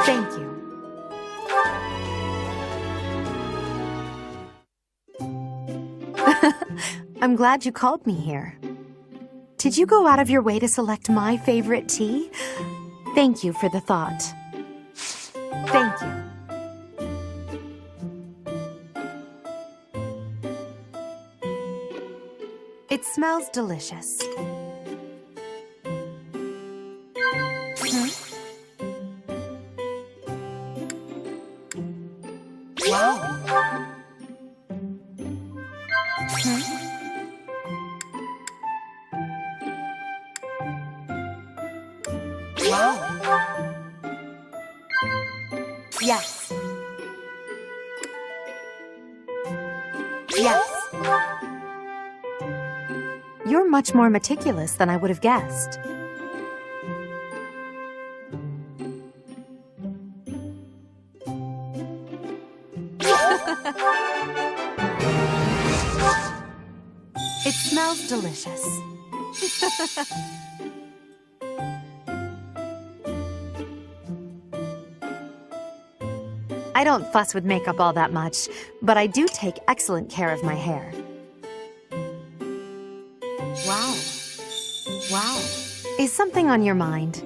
Thank you. I'm glad you called me here. Did you go out of your way to select my favorite tea? Thank you for the thought. Thank you. It smells delicious. Wow. Wow. Yes. Yes. You're much more meticulous than I would have guessed. It smells delicious. I don't fuss with makeup all that much, but I do take excellent care of my hair. Wow. Wow. Is something on your mind?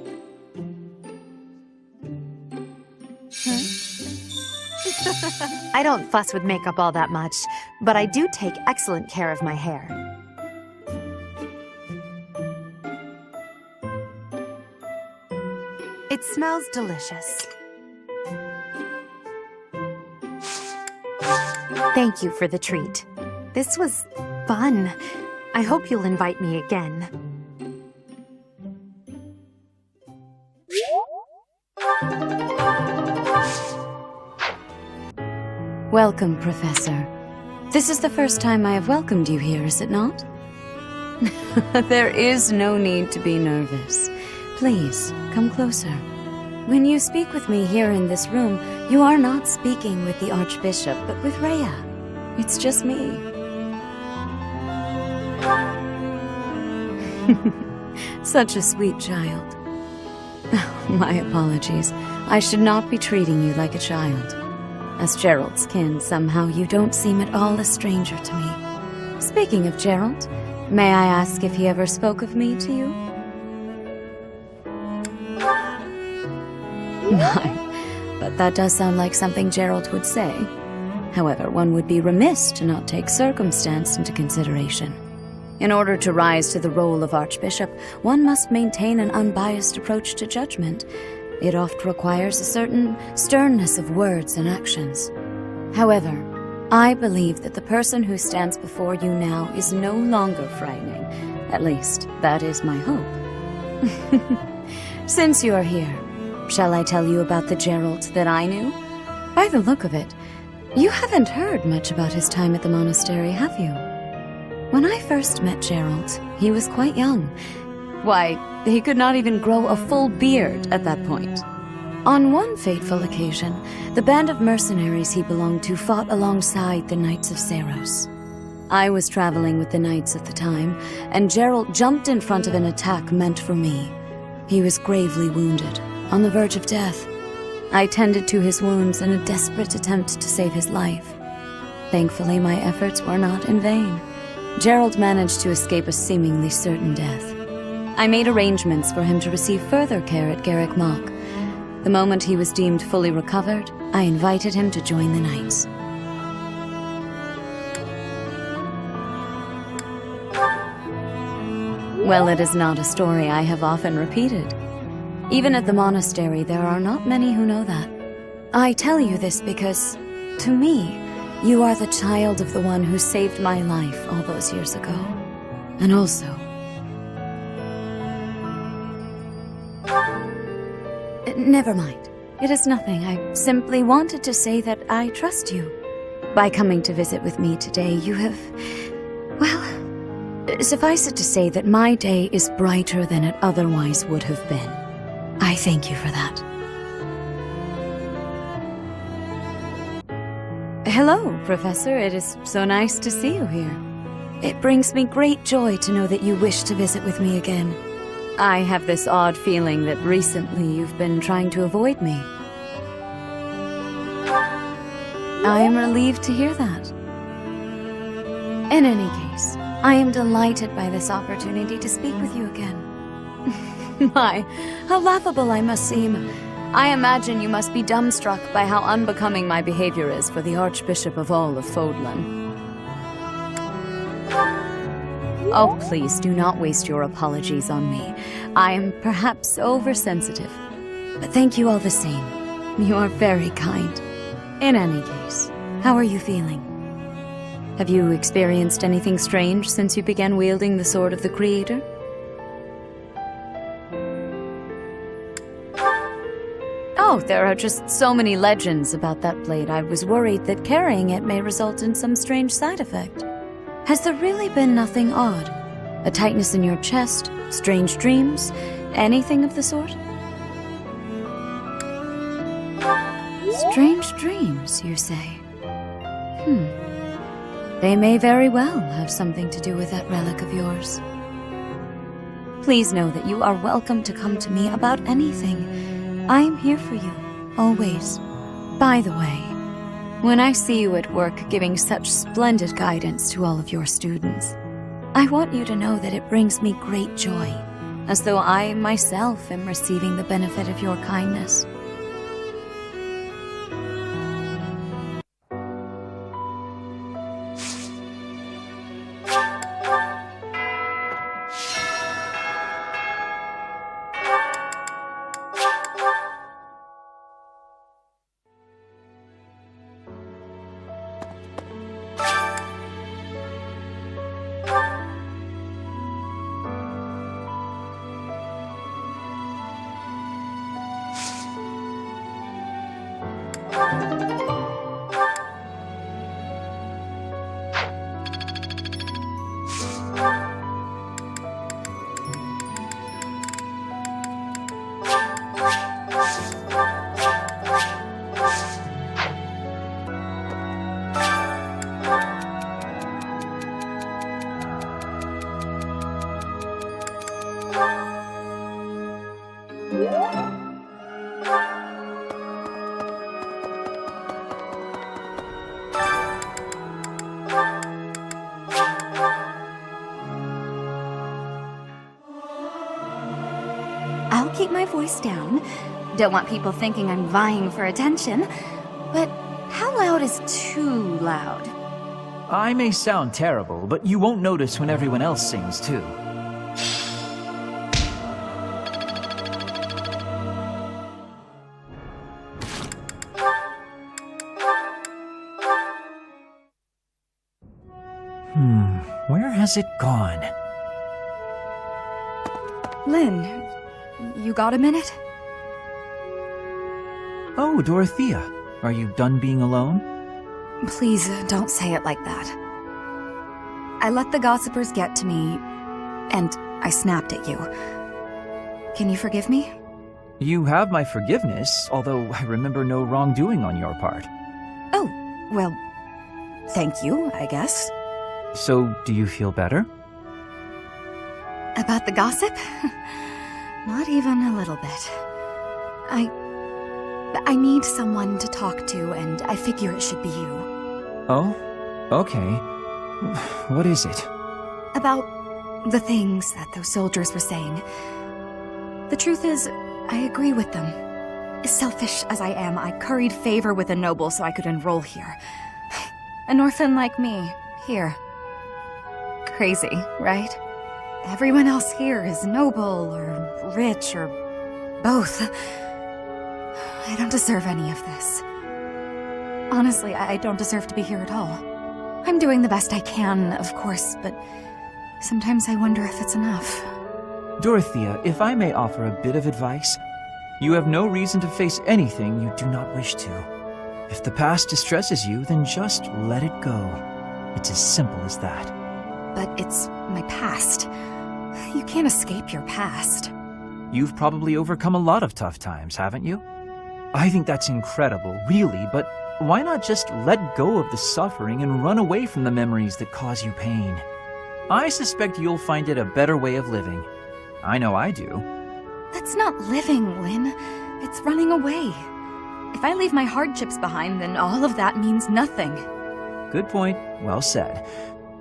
I don't fuss with makeup all that much, but I do take excellent care of my hair. It smells delicious. Thank you for the treat. This was fun. I hope you'll invite me again. Welcome, Professor. This is the first time I have welcomed you here, is it not? There is no need to be nervous. Please, come closer. When you speak with me here in this room, you are not speaking with the Archbishop, but with Rhea. It's just me. Such a sweet child. My apologies. I should not be treating you like a child. As Gerald's kin, somehow you don't seem at all a stranger to me. Speaking of Gerald, may I ask if he ever spoke of me to you? My, but that does sound like something Gerald would say. However, one would be remiss to not take circumstance into consideration. In order to rise to the role of Archbishop, one must maintain an unbiased approach to judgment. It oft requires a certain sternness of words and actions. However, I believe that the person who stands before you now is no longer frightening. At least, that is my hope. Since you are here, shall I tell you about the Gerald that I knew? By the look of it, you haven't heard much about his time at the monastery, have you? When I first met Gerald, he was quite young. Why, he could not even grow a full beard at that point. On one fateful occasion, the band of mercenaries he belonged to fought alongside the Knights of Seiros. I was traveling with the Knights at the time, and Gerald jumped in front of an attack meant for me. He was gravely wounded, on the verge of death. I tended to his wounds in a desperate attempt to save his life. Thankfully, my efforts were not in vain. Gerald managed to escape a seemingly certain death. I made arrangements for him to receive further care at Garrick Mach. The moment he was deemed fully recovered, I invited him to join the Knights. Well, it is not a story I have often repeated. Even at the monastery, there are not many who know that. I tell you this because, to me, you are the child of the one who saved my life all those years ago. And also... Never mind. It is nothing. I simply wanted to say that I trust you. By coming to visit with me today, you have... well, suffice it to say that my day is brighter than it otherwise would have been. I thank you for that. Hello, Professor. It is so nice to see you here. It brings me great joy to know that you wish to visit with me again. I have this odd feeling that recently you've been trying to avoid me. I am relieved to hear that. In any case, I am delighted by this opportunity to speak with you again. My, how laughable I must seem. I imagine you must be dumbstruck by how unbecoming my behavior is for the Archbishop of all of Fodlan. Oh, please do not waste your apologies on me. I am perhaps oversensitive. But thank you all the same. You are very kind. In any case, how are you feeling? Have you experienced anything strange since you began wielding the Sword of the Creator? Oh, there are just so many legends about that blade. I was worried that carrying it may result in some strange side effect. Has there really been nothing odd? A tightness in your chest? Strange dreams? Anything of the sort? Strange dreams, you say? They may very well have something to do with that relic of yours. Please know that you are welcome to come to me about anything. I am here for you, always. By the way, when I see you at work giving such splendid guidance to all of your students, I want you to know that it brings me great joy, as though I myself am receiving the benefit of your kindness. I'll keep my voice down. Don't want people thinking I'm vying for attention. But how loud is too loud? I may sound terrible, but you won't notice when everyone else sings too. Where has it gone? Lynn, you got a minute? Oh, Dorothea. Are you done being alone? Please, don't say it like that. I let the gossipers get to me, and I snapped at you. Can you forgive me? You have my forgiveness, although I remember no wrongdoing on your part. Oh, well, thank you, I guess. So, do you feel better? About the gossip? Not even a little bit. I need someone to talk to, and I figure it should be you. Oh? Okay. What is it? About the things that those soldiers were saying. The truth is, I agree with them. Selfish as I am, I curried favor with a noble so I could enroll here. An orphan like me, here. Crazy, right? Everyone else here is noble, or rich, or both. I don't deserve any of this. Honestly, I don't deserve to be here at all. I'm doing the best I can, of course, but sometimes I wonder if it's enough. Dorothea, if I may offer a bit of advice, you have no reason to face anything you do not wish to. If the past distresses you, then just let it go. It's as simple as that. But it's my past. You can't escape your past. You've probably overcome a lot of tough times, haven't you? I think that's incredible, really, but why not just let go of the suffering and run away from the memories that cause you pain? I suspect you'll find it a better way of living. I know I do. That's not living, Lynn. It's running away. If I leave my hardships behind, then all of that means nothing. Good point. Well said.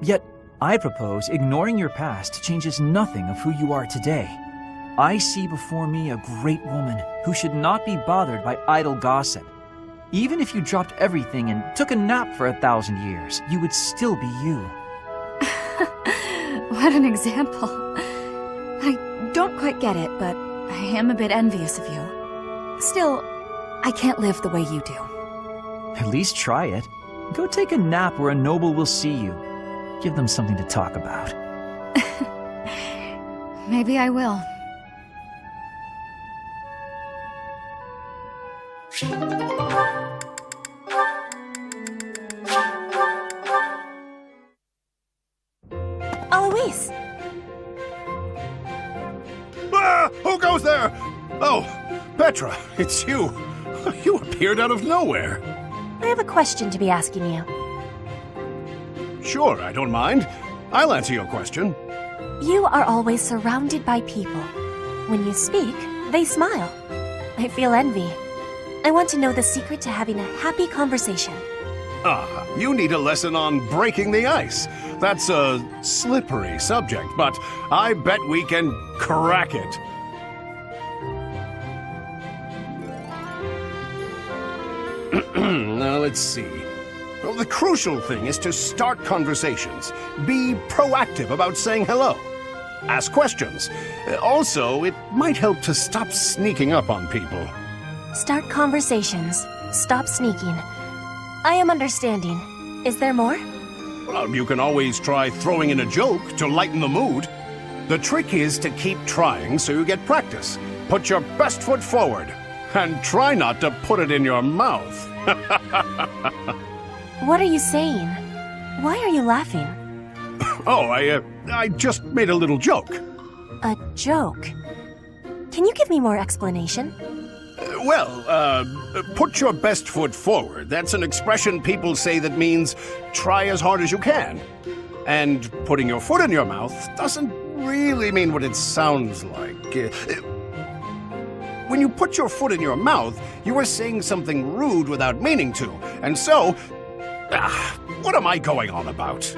Yet, I propose ignoring your past changes nothing of who you are today. I see before me a great woman who should not be bothered by idle gossip. Even if you dropped everything and took a nap for 1,000 years, you would still be you. What an example. I don't quite get it, but I am a bit envious of you. Still, I can't live the way you do. At least try it. Go take a nap where a noble will see you. Give them something to talk about. Maybe I will. Alois! Who goes there? Oh, Petra, it's you. You appeared out of nowhere. I have a question to be asking you. Sure, I don't mind. I'll answer your question. You are always surrounded by people. When you speak, they smile. I feel envy. I want to know the secret to having a happy conversation. Ah, you need a lesson on breaking the ice. That's a slippery subject, but I bet we can crack it. Now, let's see. Well, the crucial thing is to start conversations. Be proactive about saying hello. Ask questions. Also, it might help to stop sneaking up on people. Start conversations. Stop sneaking. I am understanding. Is there more? Well, you can always try throwing in a joke to lighten the mood. The trick is to keep trying so you get practice. Put your best foot forward. And try not to put it in your mouth. What are you saying? Why are you laughing? Oh, I just made a little joke. A joke? Can you give me more explanation? Put your best foot forward. That's an expression people say that means try as hard as you can. And putting your foot in your mouth doesn't really mean what it sounds like. When you put your foot in your mouth, you are saying something rude without meaning to. And so, what am I going on about?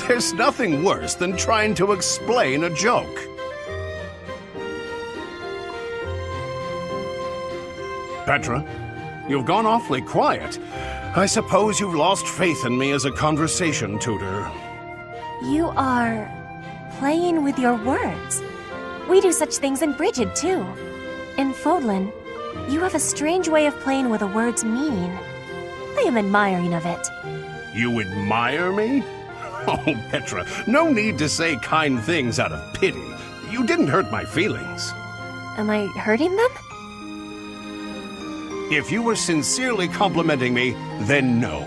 There's nothing worse than trying to explain a joke. Petra, you've gone awfully quiet. I suppose you've lost faith in me as a conversation tutor. You are playing with your words. We do such things in Brigid, too. In Fodlan, you have a strange way of playing with a word's meaning. I am admiring of it. You admire me? Oh, Petra, no need to say kind things out of pity. You didn't hurt my feelings. Am I hurting them? If you were sincerely complimenting me, then no.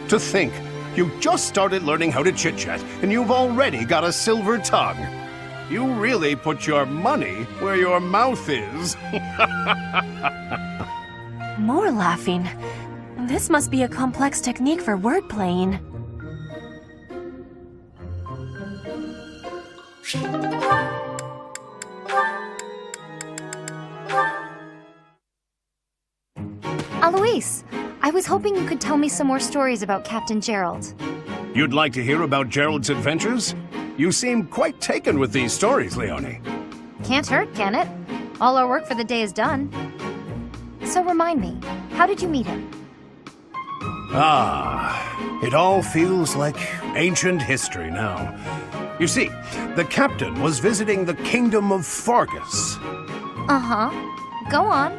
To think, you just started learning how to chit-chat, and you've already got a silver tongue. You really put your money where your mouth is. More laughing. This must be a complex technique for word playing. Alois, I was hoping you could tell me some more stories about Captain Gerald. You'd like to hear about Gerald's adventures? You seem quite taken with these stories, Leonie. Can't hurt, can it? All our work for the day is done. So remind me, how did you meet him? It all feels like ancient history now. You see, the captain was visiting the kingdom of Fargus. Uh-huh. Go on.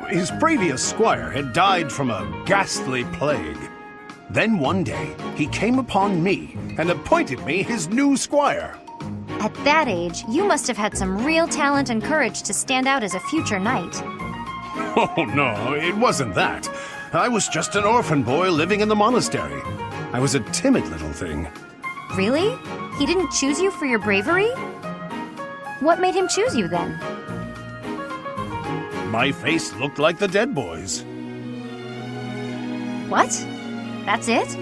His previous squire had died from a ghastly plague. Then one day, he came upon me and appointed me his new squire. At that age, you must have had some real talent and courage to stand out as a future knight. Oh, no, it wasn't that. I was just an orphan boy living in the monastery. I was a timid little thing. Really? He didn't choose you for your bravery? What made him choose you then? My face looked like the dead boys. What? That's it?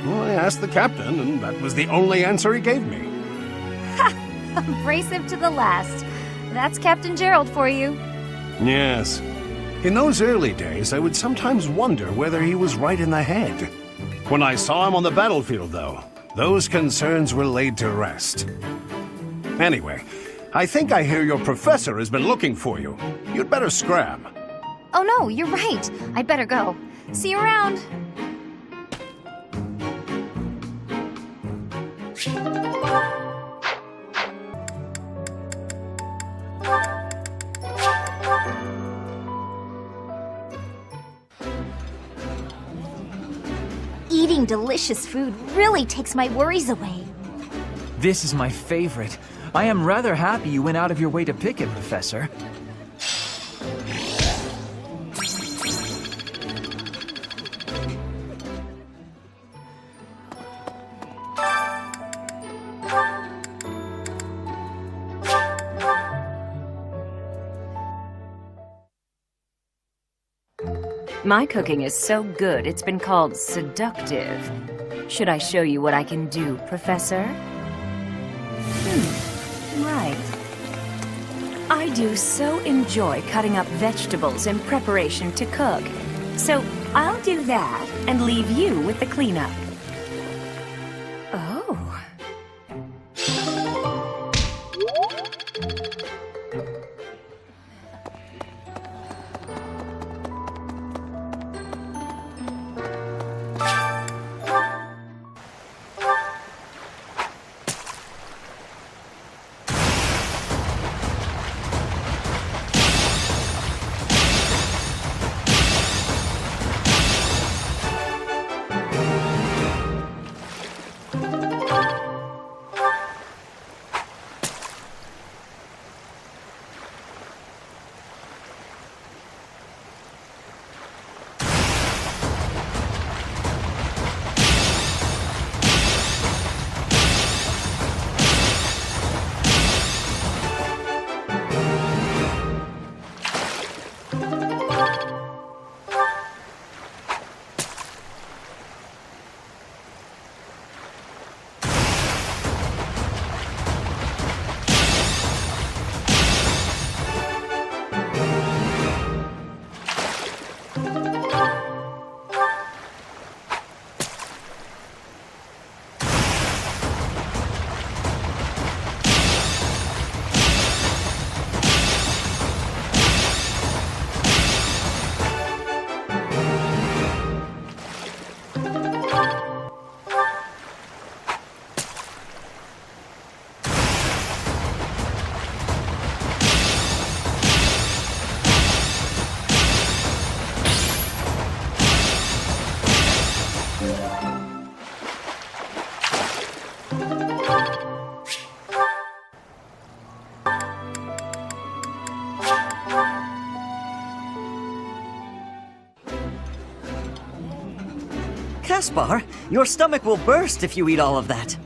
Well, I asked the captain, and that was the only answer he gave me. Ha! Abrasive to the last. That's Captain Gerald for you. Yes. In those early days, I would sometimes wonder whether he was right in the head. When I saw him on the battlefield, though, those concerns were laid to rest. Anyway, I think I hear your professor has been looking for you. You'd better scram. Oh no, you're right. I'd better go. See you around. Eating delicious food really takes my worries away. This is my favorite. I am rather happy you went out of your way to pick it, Professor. My cooking is so good, it's been called seductive. Should I show you what I can do, Professor? Right. I do so enjoy cutting up vegetables in preparation to cook. So I'll do that and leave you with the cleanup. Oh. Caspar, your stomach will burst if you eat all of that.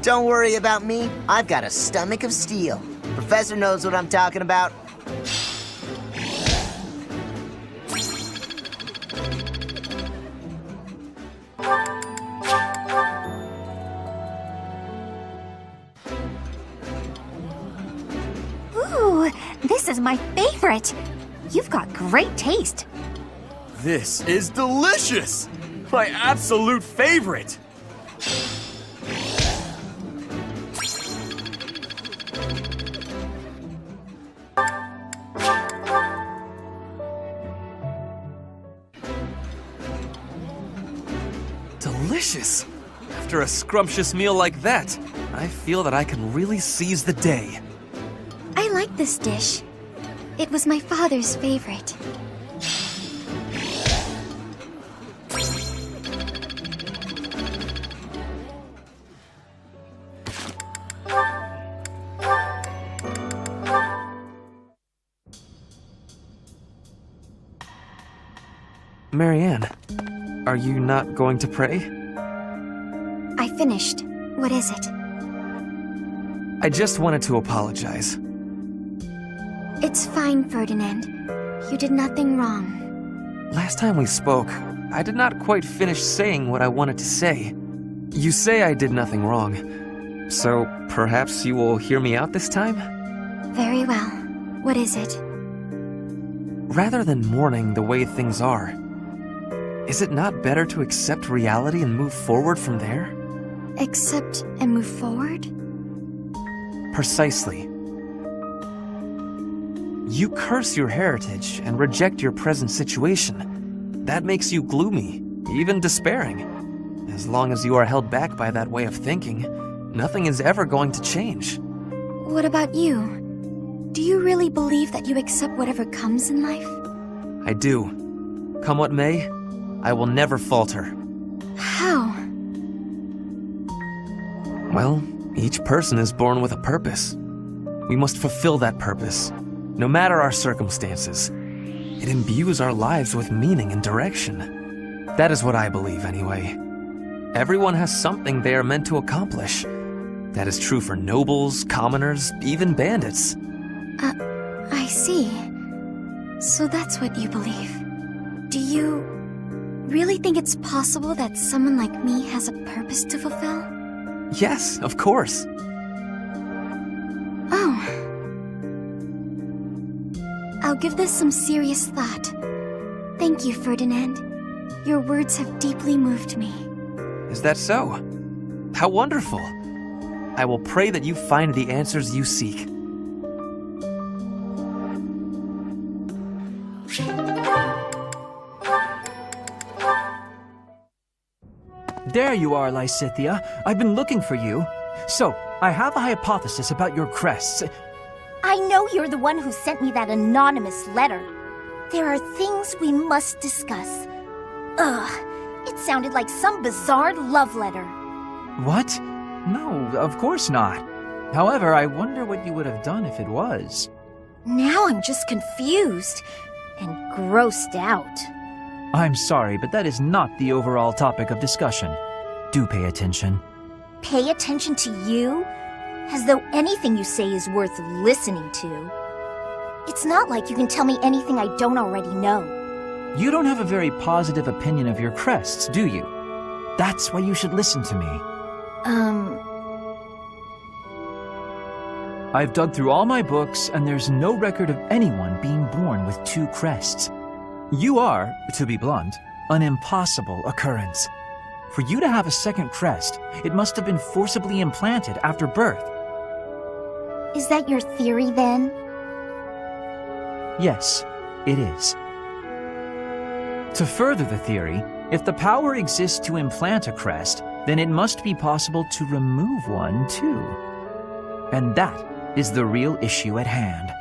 Don't worry about me. I've got a stomach of steel. Professor knows what I'm talking about. Ooh, this is my favorite. You've got great taste. This is delicious! My absolute favorite! Delicious! After a scrumptious meal like that, I feel that I can really seize the day. I like this dish. It was my father's favorite. Marianne, are you not going to pray? I finished. What is it? I just wanted to apologize. It's fine, Ferdinand. You did nothing wrong. Last time we spoke, I did not quite finish saying what I wanted to say. You say I did nothing wrong, so perhaps you will hear me out this time? Very well. What is it? Rather than mourning the way things are, is it not better to accept reality and move forward from there? Accept and move forward? Precisely. You curse your heritage and reject your present situation. That makes you gloomy, even despairing. As long as you are held back by that way of thinking, nothing is ever going to change. What about you? Do you really believe that you accept whatever comes in life? I do. Come what may, I will never falter. How? Well, each person is born with a purpose. We must fulfill that purpose, no matter our circumstances. It imbues our lives with meaning and direction. That is what I believe, anyway. Everyone has something they are meant to accomplish. That is true for nobles, commoners, even bandits. I see. So that's what you believe. Do you really think it's possible that someone like me has a purpose to fulfill? Yes, of course. Oh. I'll give this some serious thought. Thank you, Ferdinand. Your words have deeply moved me. Is that so? How wonderful. I will pray that you find the answers you seek. There you are, Lysithea. I've been looking for you. So, I have a hypothesis about your crests. I know you're the one who sent me that anonymous letter. There are things we must discuss. Ugh, it sounded like some bizarre love letter. What? No, of course not. However, I wonder what you would have done if it was. Now I'm just confused and grossed out. I'm sorry, but that is not the overall topic of discussion. Do pay attention. Pay attention to you? As though anything you say is worth listening to. It's not like you can tell me anything I don't already know. You don't have a very positive opinion of your crests, do you? That's why you should listen to me. I've dug through all my books, and there's no record of anyone being born with 2 crests. You are, to be blunt, an impossible occurrence. For you to have a second crest, it must have been forcibly implanted after birth. Is that your theory then? Yes, it is. To further the theory, if the power exists to implant a crest, then it must be possible to remove one too. And that is the real issue at hand.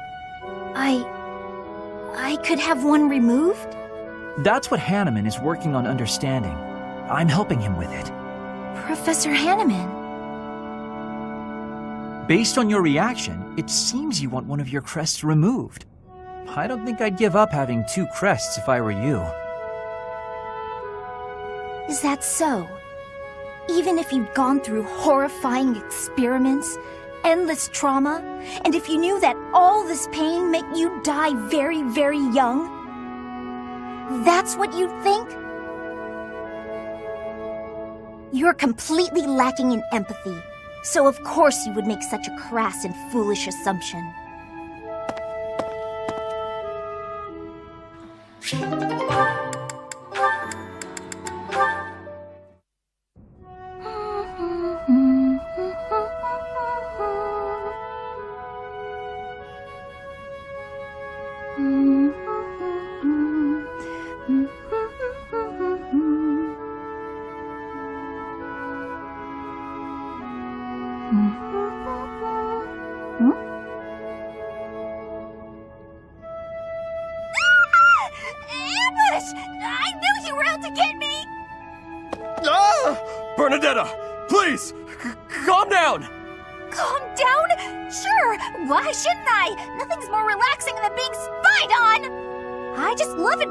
I could have one removed? That's what Hanneman is working on understanding. I'm helping him with it. Professor Hanneman. Based on your reaction, it seems you want one of your crests removed. I don't think I'd give up having 2 crests if I were you. Is that so? Even if you'd gone through horrifying experiments, endless trauma, and if you knew that all this pain meant you'd die very, very young? That's what you'd think? You're completely lacking in empathy, so of course you would make such a crass and foolish assumption. I knew you were out to get me! Ah! Bernadetta, please, calm down! Calm down? Sure, why shouldn't I? Nothing's more relaxing than being spied on! I just love it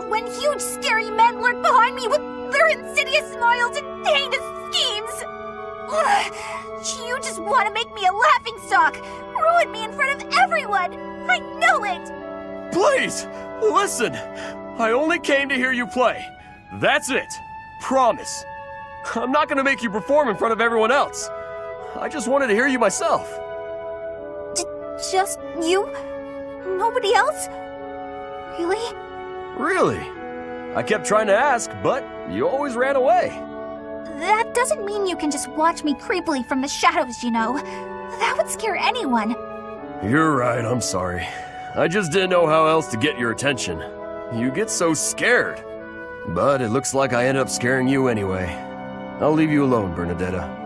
when huge scary men lurk behind me with their insidious smiles and heinous schemes! Ugh, you just want to make me a laughingstock, ruin me in front of everyone! I know it! Please, listen! I only came to hear you play. That's it. Promise. I'm not gonna make you perform in front of everyone else. I just wanted to hear you myself. Just you? Nobody else? Really? Really? I kept trying to ask, but you always ran away. That doesn't mean you can just watch me creepily from the shadows, you know. That would scare anyone. You're right, I'm sorry. I just didn't know how else to get your attention. You get so scared. But it looks like I ended up scaring you anyway. I'll leave you alone, Bernadetta.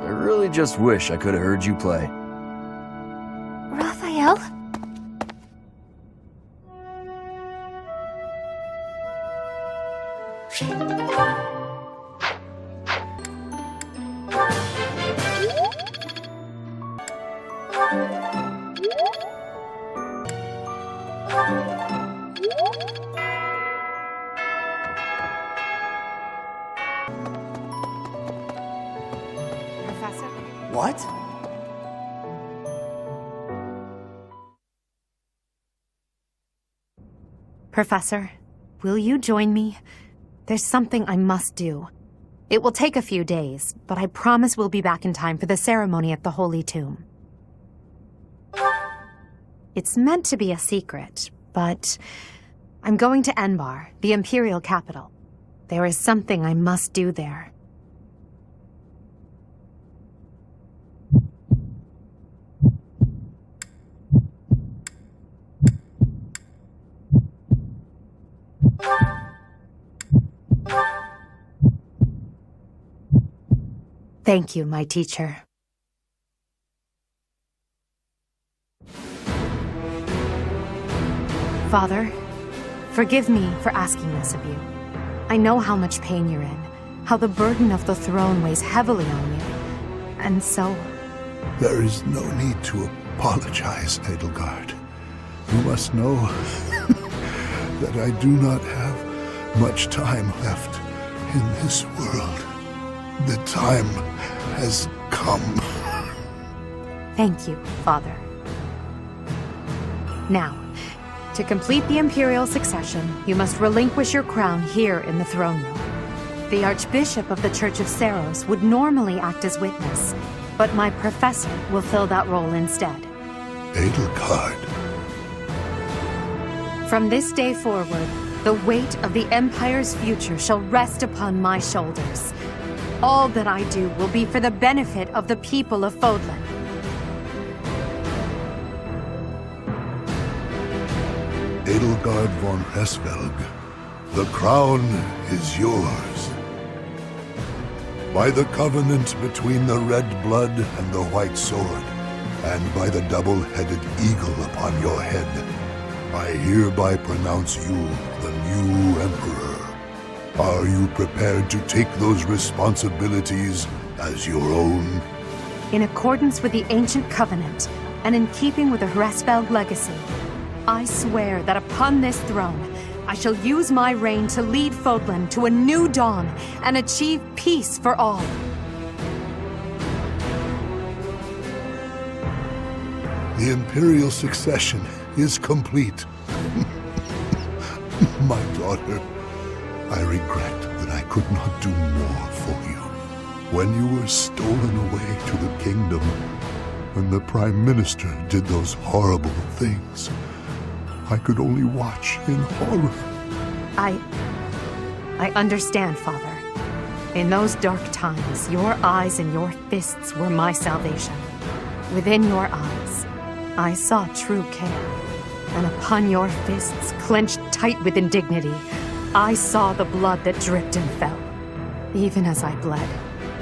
I really just wish I could have heard you play. Raphael? Professor? What? Professor, will you join me? There's something I must do. It will take a few days, but I promise we'll be back in time for the ceremony at the Holy Tomb. It's meant to be a secret, but I'm going to Enbarr, the Imperial Capital. There is something I must do there. Thank you, my teacher. Father, forgive me for asking this of you. I know how much pain you're in, how the burden of the throne weighs heavily on you. And so... There is no need to apologize, Edelgard. You must know that I do not have much time left in this world. The time has come. Thank you, Father. Now, to complete the Imperial succession, you must relinquish your crown here in the throne room. The Archbishop of the Church of Seiros would normally act as witness, but my professor will fill that role instead. Edelgard. From this day forward, the weight of the Empire's future shall rest upon my shoulders. All that I do will be for the benefit of the people of Fodlan. Edelgard von Hesvelg, the crown is yours. By the covenant between the red blood and the white sword, and by the double-headed eagle upon your head, I hereby pronounce you the new Emperor. Are you prepared to take those responsibilities as your own? In accordance with the ancient covenant, and in keeping with the Hresvelg legacy, I swear that upon this throne, I shall use my reign to lead Fodlan to a new dawn and achieve peace for all. The Imperial succession is complete. My daughter, I regret that I could not do more for you. When you were stolen away to the kingdom, when the Prime Minister did those horrible things, I could only watch in horror. I understand, Father. In those dark times, your eyes and your fists were my salvation. Within your eyes, I saw true care. And upon your fists, clenched tight with indignity, I saw the blood that dripped and fell. Even as I bled,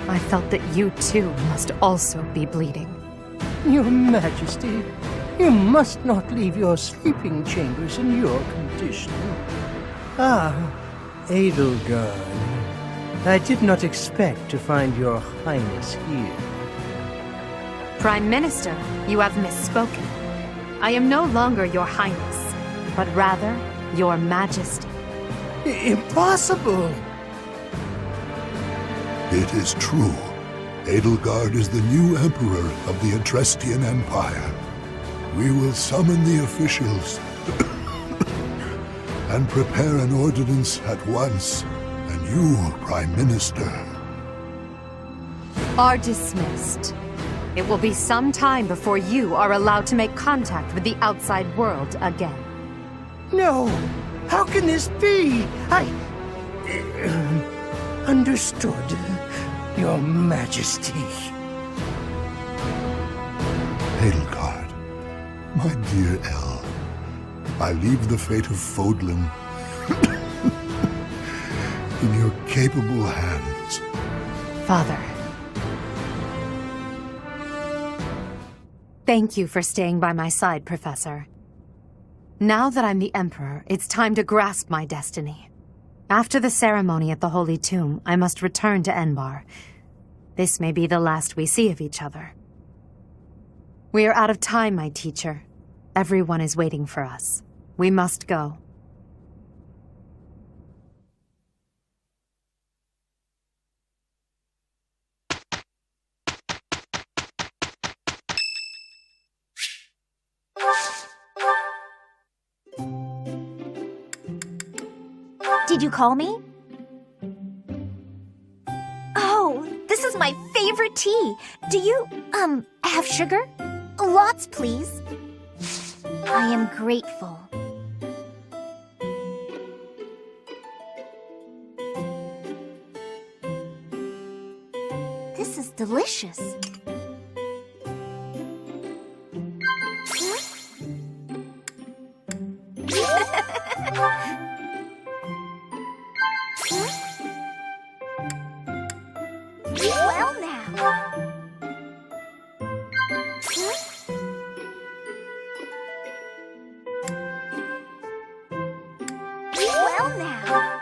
I felt that you too must also be bleeding. Your Majesty, you must not leave your sleeping chambers in your condition. Ah, Edelgard. I did not expect to find your Highness here. Prime Minister, you have misspoken. I am no longer your Highness, but rather your Majesty. Impossible! It is true. Edelgard is the new Emperor of the Etrestian Empire. We will summon the officials and prepare an ordinance at once, and you, Prime Minister, are dismissed. It will be some time before you are allowed to make contact with the outside world again. No! How can this be? Understood, Your Majesty. Edelgard, my dear El, I leave the fate of Fodlan in your capable hands. Father. Thank you for staying by my side, Professor. Now that I'm the Emperor, it's time to grasp my destiny. After the ceremony at the Holy Tomb, I must return to Enbarr. This may be the last we see of each other. We are out of time, my teacher. Everyone is waiting for us. We must go. Did you call me? Oh, this is my favorite tea. Do you, have sugar? Lots, please. I am grateful. This is delicious. Well now. Well now.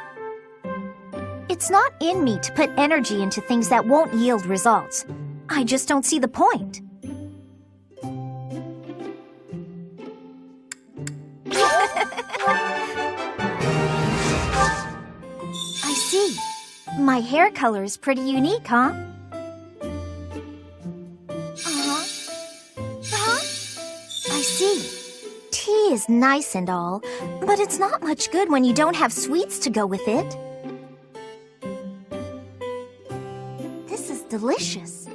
It's not in me to put energy into things that won't yield results. I just don't see the point. I see. My hair color is pretty unique, huh? I see. Tea is nice and all, but it's not much good when you don't have sweets to go with it. This is delicious.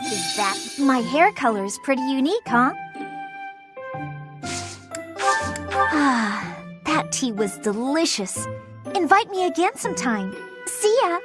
Is that... My hair color is pretty unique, huh? Ah, that tea was delicious. Invite me again sometime. See ya!